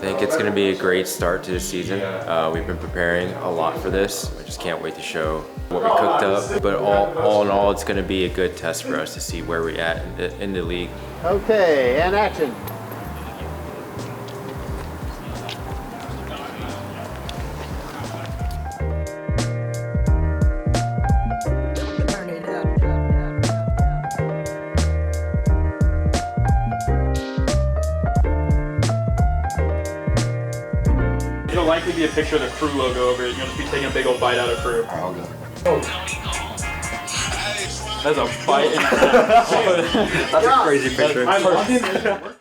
I think it's going to be a great start to the season. We've been preparing a lot for this. I just can't wait to show what we cooked up. But all in all, it's going to be a good test for us to see where we're at in the league. Okay, and action. It'll likely be a picture of the crew logo over it. You'll just be taking a big old bite out of crew. I'll go. Oh. That's a bite in That's a crazy picture. I love it.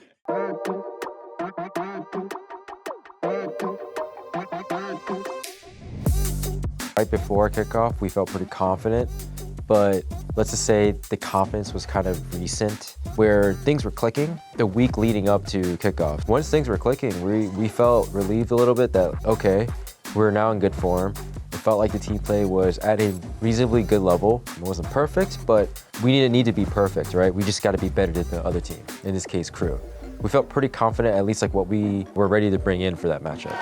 Right before kickoff, we felt pretty confident, but let's just say the confidence was kind of recent, where things were clicking the week leading up to kickoff. Once things were clicking, we felt relieved a little bit that, okay, we're now in good form. It felt like the team play was at a reasonably good level. It wasn't perfect, but we didn't need to be perfect, right? We just got to be better than the other team, in this case, crew. We felt pretty confident, at least like what we were ready to bring in for that matchup.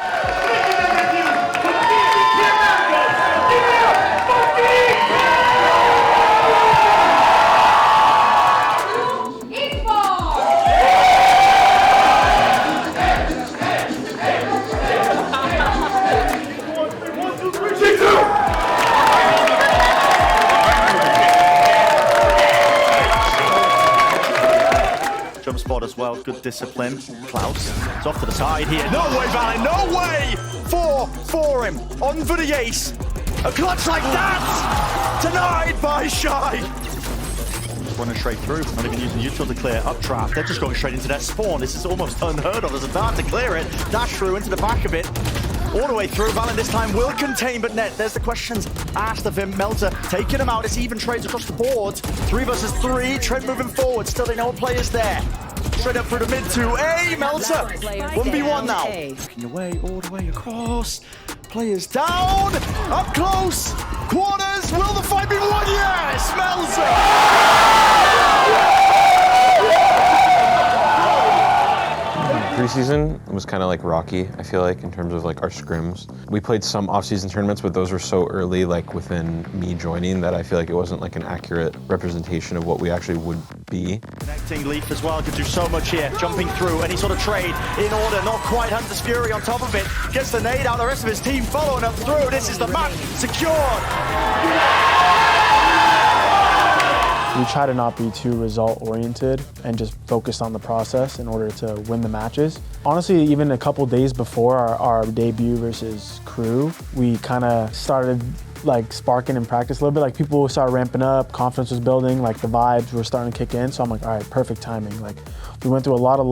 Jump spot as well, good discipline. Klaus is off to the side here. No way, Valen, no way! For him, on for the ace. A clutch like that! Denied by Shy. Running straight through, not even using neutral to clear up trap. They're just going straight into that spawn. This is almost unheard of. There's a dart to clear it. Dash through into the back of it. All the way through. Valen this time will contain, but net. There's the questions asked of him. Melter taking him out. It's even trades across the board. 3 versus 3. Trent moving forward. Still, they know players there. Straight up through the mid 2A. Melter. 1v1 now. Working away all the way across. Players down. Up close. Corners. Will the fight be won? Yes. Melter. Preseason was kind of like rocky, I feel like, in terms of like our scrims. We played some off-season tournaments, but those were so early, like within me joining, that I feel like it wasn't like an accurate representation of what we actually would be. Connecting Leaf as well, could do so much here. Jumping through, any sort of trade in order, not quite. Hunter's Fury on top of it. Gets the nade out, the rest of his team following up through. This is the match secured. We try to not be too result-oriented and just focus on the process in order to win the matches. Honestly, even a couple days before our debut versus crew, we kind of started like sparking in practice a little bit. Like people started ramping up, confidence was building, like the vibes were starting to kick in. So I'm like, all right, perfect timing. Like we went through a lot of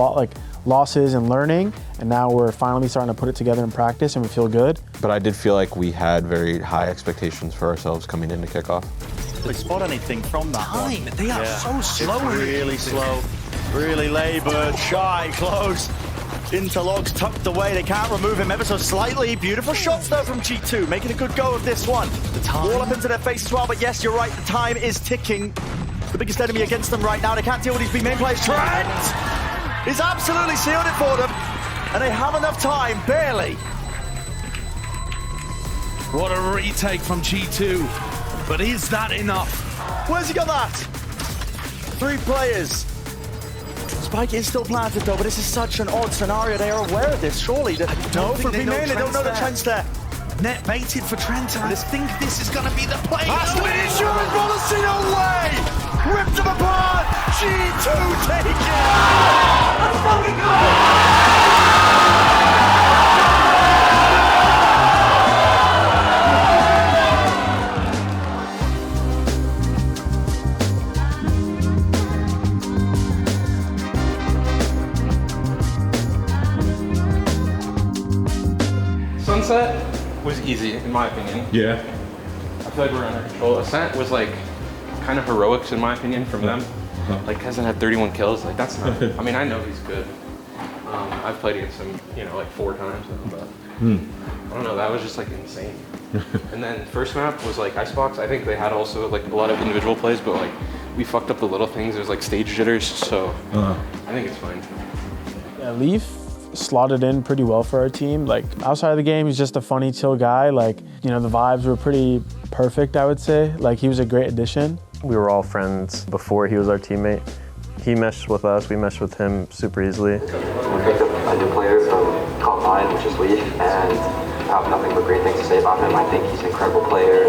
losses and learning, and now we're finally starting to put it together in practice and we feel good. But I did feel like we had very high expectations for ourselves coming into kickoff. They spot anything from that one. They are so slow. It's really slow, really labored, Shy, close. Interlogs tucked away, they can't remove him ever so slightly. Beautiful shots though from G2, making a good go of this one. Wall up into their face as well, but yes, you're right, the time is ticking. The biggest enemy against them right now, they can't deal with these big main players. Trent is absolutely sealed it for them, and they have enough time, barely. What a retake from G2. But is that enough? Where's he got that? 3 players. Spike is still planted though, but this is such an odd scenario. They are aware of this, surely. No, for B main, they don't know the Trent's there. Net baited for Trent, and I think this is going to be the play. That's the insurance policy, no way! Ripped them apart! G2 take it! Let's fucking go! Sunset was easy, in my opinion. Yeah. I feel like we're under control. Ascent was like kind of heroics, in my opinion, from them. Like, hasn't had 31 kills. Like, that's not. I mean, I know he's good. I've played against him, you know, like 4 times. But I don't know. That was just like insane. And then first map was like Icebox. I think they had also like a lot of individual plays, but like we fucked up the little things. There's like stage jitters, so I think it's fine. Leaf slotted in pretty well for our team. Like outside of the game, he's just a funny, chill guy. Like, you know, the vibes were pretty perfect, I would say. Like he was a great addition. We were all friends before he was our teammate. He meshed with us, we meshed with him super easily. We picked up a new player from Comp 9, which is Lee, and I have nothing but great things to say about him. I think he's an incredible player.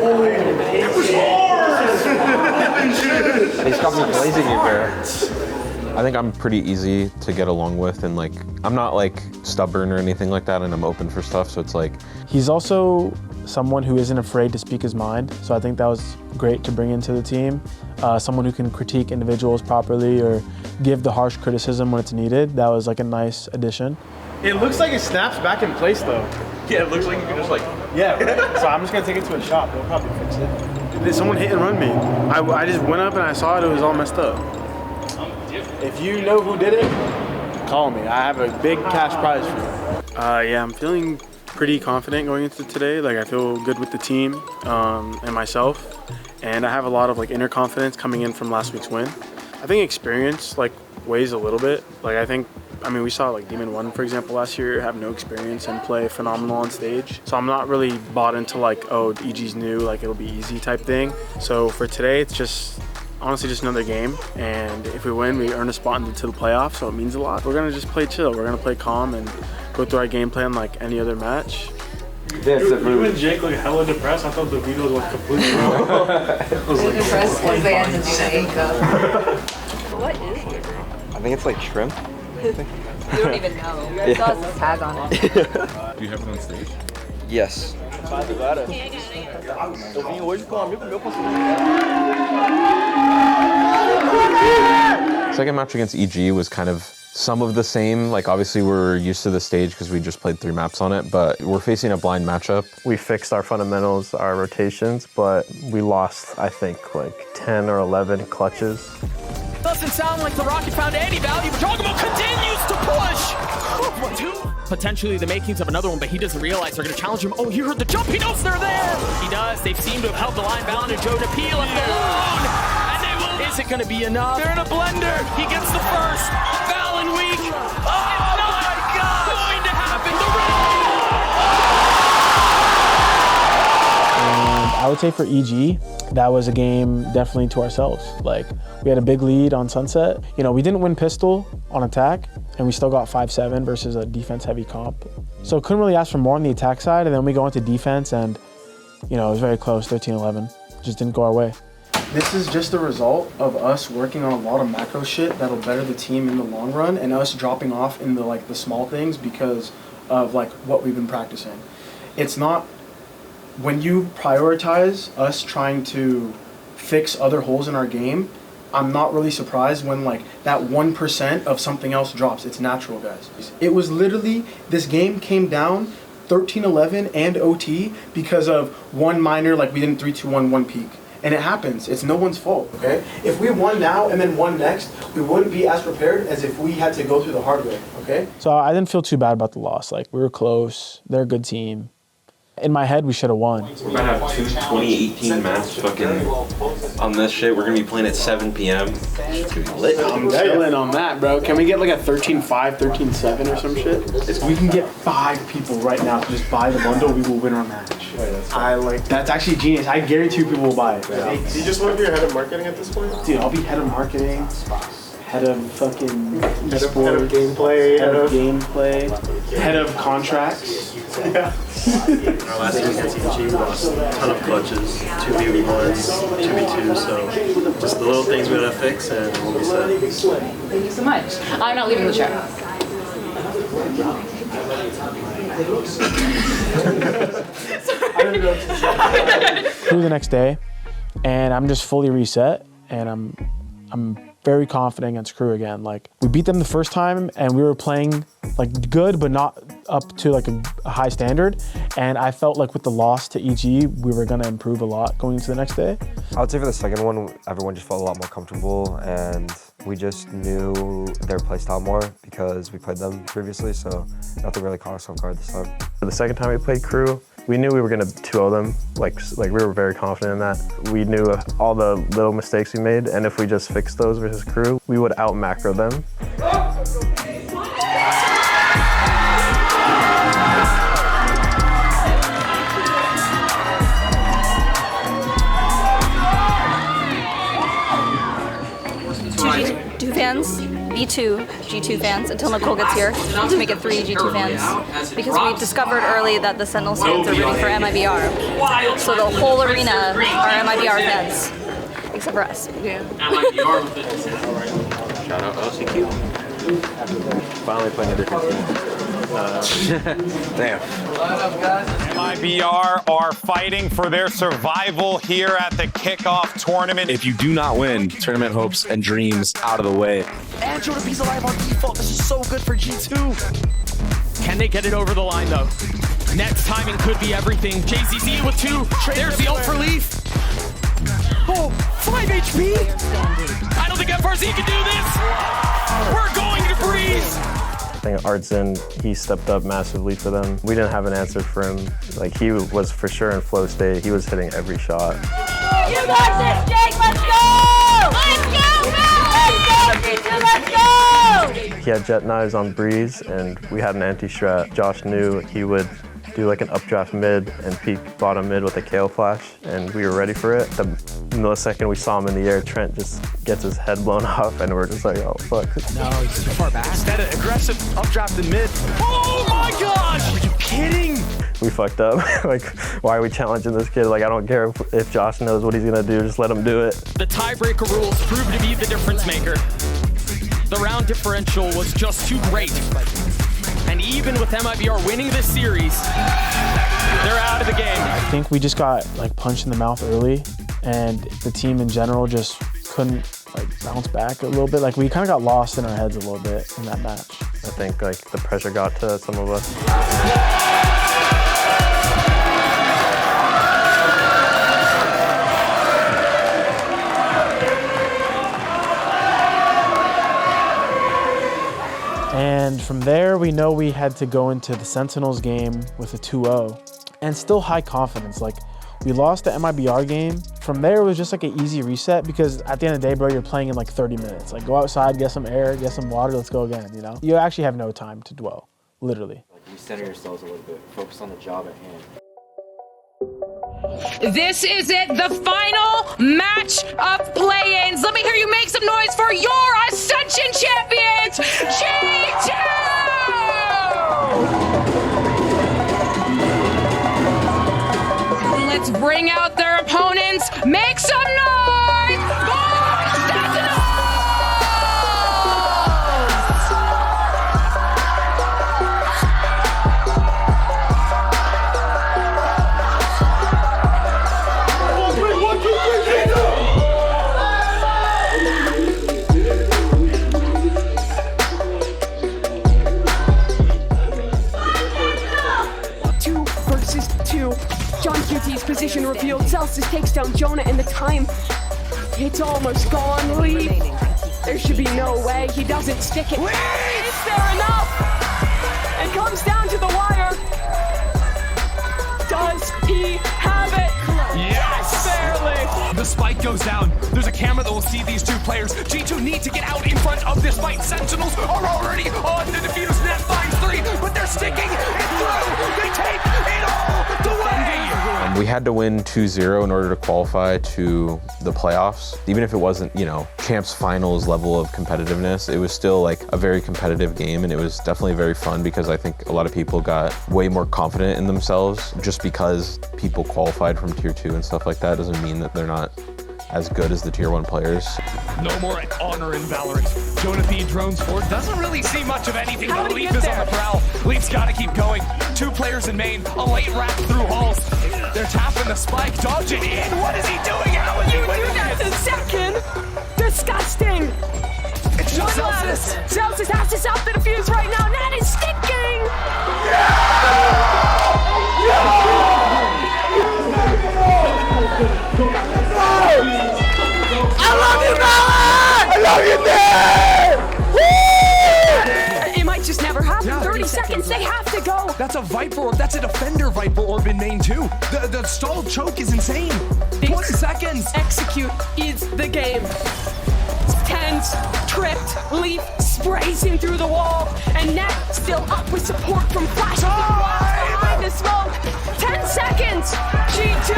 He's got me blazing you, bro. I think I'm pretty easy to get along with, and like I'm not like stubborn or anything like that, and I'm open for stuff, so it's like. He's also someone who isn't afraid to speak his mind, so I think that was great to bring into the team. Someone who can critique individuals properly or give the harsh criticism when it's needed. That was like a nice addition. It looks like it snaps back in place though. Yeah, it looks like you can just like. Yeah, right? So I'm just gonna take it to a shop. They'll probably fix it. Someone hit and run me. I just went up and I saw it was all messed up. If you know who did it, call me. I have a big cash prize for you. Yeah, I'm feeling pretty confident going into today. Like I feel good with the team and myself. And I have a lot of like inner confidence coming in from last week's win. I think experience like weighs a little bit. Like I mean, we saw like Demon 1, for example, last year have no experience and play phenomenal on stage. So I'm not really bought into like, oh, EG's new, like it'll be easy type thing. So for today, it's just honestly just another game. And if we win, we earn a spot into the playoffs, so it means a lot. We're gonna just play chill. We're gonna play calm and go through our game plan like any other match. You and Jake look hella depressed. I thought the video was like completely wrong. I was like, depressed because they had to do the A-cup. What is it? I think it's like shrimp. You don't even know. It still has a tag on it. Do you have it on stage? Yes. Second match against EG was kind of some of the same. Like obviously we're used to the stage because we just played 3 maps on it, but we're facing a blind matchup. We fixed our fundamentals, our rotations, but we lost, I think, like 10 or 11 clutches. Doesn't sound like the Rocket found any value, but Jogamo continues to push! Potentially the makings of another one, but he doesn't realize they're gonna challenge him. Oh, he heard the jump, he knows they're there! He does, they seem to have held the line bound, and Joe Napi left alone! And they will, is it gonna be enough? They're in a blender, he gets the first! Valen weak! Oh, it's not going to happen! And I would say for EG, that was a game definitely to ourselves. Like, we had a big lead on Sunset. You know, we didn't win pistol on attack, and we still got 5-7 versus a defense-heavy comp. So couldn't really ask for more on the attack side, and then we go into defense, and, you know, it was very close, 13-11. Just didn't go our way. This is just a result of us working on a lot of macro shit that'll better the team in the long run, and us dropping off in the small things because of like what we've been practicing. It's not, when you prioritize us trying to fix other holes in our game, I'm not really surprised when like that 1% of something else drops. It's natural, guys. It was literally, this game came down 13-11 and OT because of one minor, like we didn't 3-2-1 one peak. And it happens. It's no one's fault, okay? If we won now and then won next, we wouldn't be as prepared as if we had to go through the hard way, okay? So I didn't feel too bad about the loss. Like, we were close. They're a good team. In my head, we should have won. We're about to have 2 2018 maps fucking on this shit. We're gonna be playing at 7 p.m. It's gonna be lit. I'm chilling on that, bro. Can we get like a 13-5, 13-7 or some shit? If we can get 5 people right now to just buy the bundle, we will win our match. That's actually genius. I guarantee you people will buy it. Yeah. Do you just want to be head of marketing at this point? Dude, I'll be head of marketing, head of fucking head of gameplay, head of contracts. Yeah. Our last game against EG, we lost a ton of clutches, 2v1s, 2v2, so just the little things we gotta fix and we'll be set. Thank you so much. I'm not leaving the show. Through the next day, and I'm just fully reset, and I'm very confident against Crew again. Like, we beat them the first time, and we were playing like good, but not up to like a high standard. And I felt like with the loss to EG, we were gonna improve a lot going into the next day. I would say for the second one, everyone just felt a lot more comfortable, and we just knew their playstyle more because we played them previously, so nothing really caught us off guard this time. The second time we played Crew, we knew we were gonna 2-0 them. Like we were very confident in that. We knew all the little mistakes we made, and if we just fixed those versus Crew, we would out macro them. fans, B2, G2 fans, until Nicole gets here, to make it 3 G2 fans. Because we discovered early that the Sentinels fans are rooting for MIBR. So the whole arena are MIBR fans, except for us. Yeah. Shout out LCQ. Finally playing a different team. Damn. MIBR are fighting for their survival here at the kickoff tournament. If you do not win, tournament hopes and dreams out of the way. And Jonapi's alive on default. This is so good for G2. Can they get it over the line, though? Next timing could be everything. JZZ with 2. There's the ult for Leaf. Oh, 5 HP. I don't think FRZ can do this. We're going to Breeze. I think Artson, he stepped up massively for them. We didn't have an answer for him. Like, he was for sure in flow state. He was hitting every shot. You got this, Jake! Let's go! Let's go, man! Let's go, let's go! He had jet knives on Breeze, and we had an anti-strat. Josh knew he would do like an updraft mid and peek bottom mid with a KO flash, and we were ready for it. The millisecond we saw him in the air, Trent just gets his head blown off, and we're just like, oh, fuck. No, he's too far back. Instead of aggressive updraft in mid. Oh my gosh! Are you kidding? We fucked up. Like, why are we challenging this kid? Like, I don't care if Josh knows what he's gonna do, just let him do it. The tiebreaker rules proved to be the difference maker. The round differential was just too great. And even with MIBR winning this series, they're out of the game. I think we just got like punched in the mouth early, and the team in general just couldn't like bounce back a little bit. Like, we kind of got lost in our heads a little bit in that match. I think like the pressure got to some of us. And from there, we know we had to go into the Sentinels game with a 2-0 and still high confidence. Like, we lost the MIBR game. From there, it was just like an easy reset because at the end of the day, bro, you're playing in like 30 minutes. Like, go outside, get some air, get some water, let's go again, you know? You actually have no time to dwell, literally. You center yourselves a little bit, focus on the job at hand. This is it, the final match of play-ins. Let me hear you make some noise for your Ascension champions, G2! Let's bring out their opponents. Make some noise for Sentinels! John QT's position revealed. Celsius takes down Jonah, and the time, it's almost gone. Lee, there should be no way he doesn't stick it. Is there enough? It comes down to the wire. Does he have it? Yes! Barely. The spike goes down. There's a camera that will see these two players. G2 need to get out in front of this fight. Sentinels are already on the defuse. Net finds 3, but they're sticking it through. They take it all the way. We had to win 2-0 in order to qualify to the playoffs. Even if it wasn't, you know, champs finals level of competitiveness, it was still like a very competitive game, and it was definitely very fun because I think a lot of people got way more confident in themselves. Just because people qualified from tier 2 and stuff like that doesn't mean that they're not as good as the tier 1 players. No more honor in Valorant. Jonapi drones forward. Doesn't really see much of anything, but Leaf is on the prowl. Leaf's got to keep going. 2 players in main. A late wrap through halls. They're tapping the spike. Dodge it in. What is he doing? How is he winning That's a second. Disgusting. It's just Celsius. Celsius has to stop the defuse right now. That is sticking. I love you, Melon! I love you, man! It might just never happen. 30 seconds, they have to go. That's a Viper Orb. That's a Defender Viper Orb in main too. The stalled choke is insane. 20 seconds. Execute is the game. Tense, tripped, Leaf sprays him through the wall, and Net still up with support from Flash. Behind the smoke. 10 seconds. G2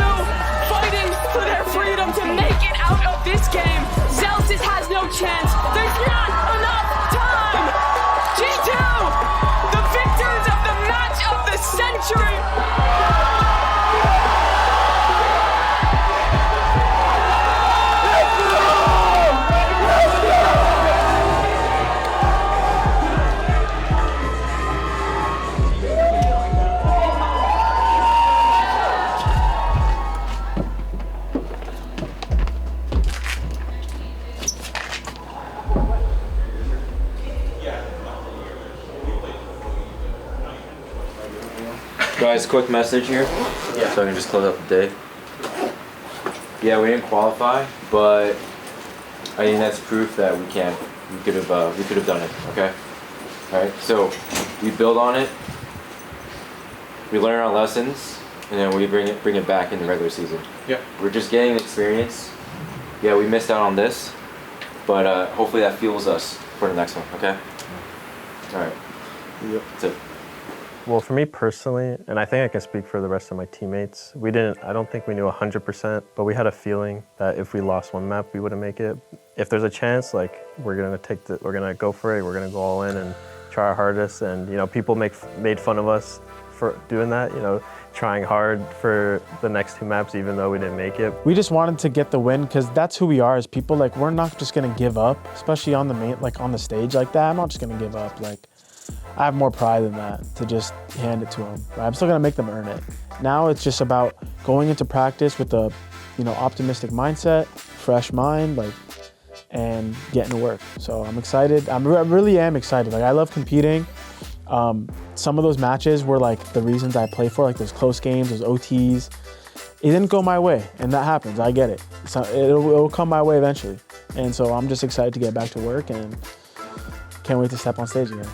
fighting for their freedom to make it out of this game. Celsius has no chance. There's not guys, quick message here. Yeah. So I can just close out the day. Yeah, we didn't qualify, but I think that's proof that we can. We could have done it. Okay. All right. So we build on it. We learn our lessons, and then we bring it back in the regular season. Yeah. We're just getting experience. Yeah, we missed out on this, but hopefully that fuels us for the next one. Okay. All right. Yep. That's it. Well, for me personally, and I think I can speak for the rest of my teammates, I don't think we knew 100%, but we had a feeling that if we lost one map, we wouldn't make it. If there's a chance, like, we're gonna go for it, we're gonna go all in and try our hardest. And, you know, people made fun of us for doing that, you know, trying hard for the next 2 maps, even though we didn't make it. We just wanted to get the win because that's who we are as people. Like, we're not just gonna give up, especially on the stage like that. I'm not just gonna give up. Like, I have more pride than that to just hand it to them. Right? I'm still gonna make them earn it. Now it's just about going into practice with a, you know, optimistic mindset, fresh mind, like, and getting to work. So I'm excited. I really am excited. Like, I love competing. Some of those matches were like the reasons I play for, like those close games, those OTs. It didn't go my way, and that happens. I get it. So it'll come my way eventually. And so I'm just excited to get back to work and can't wait to step on stage again.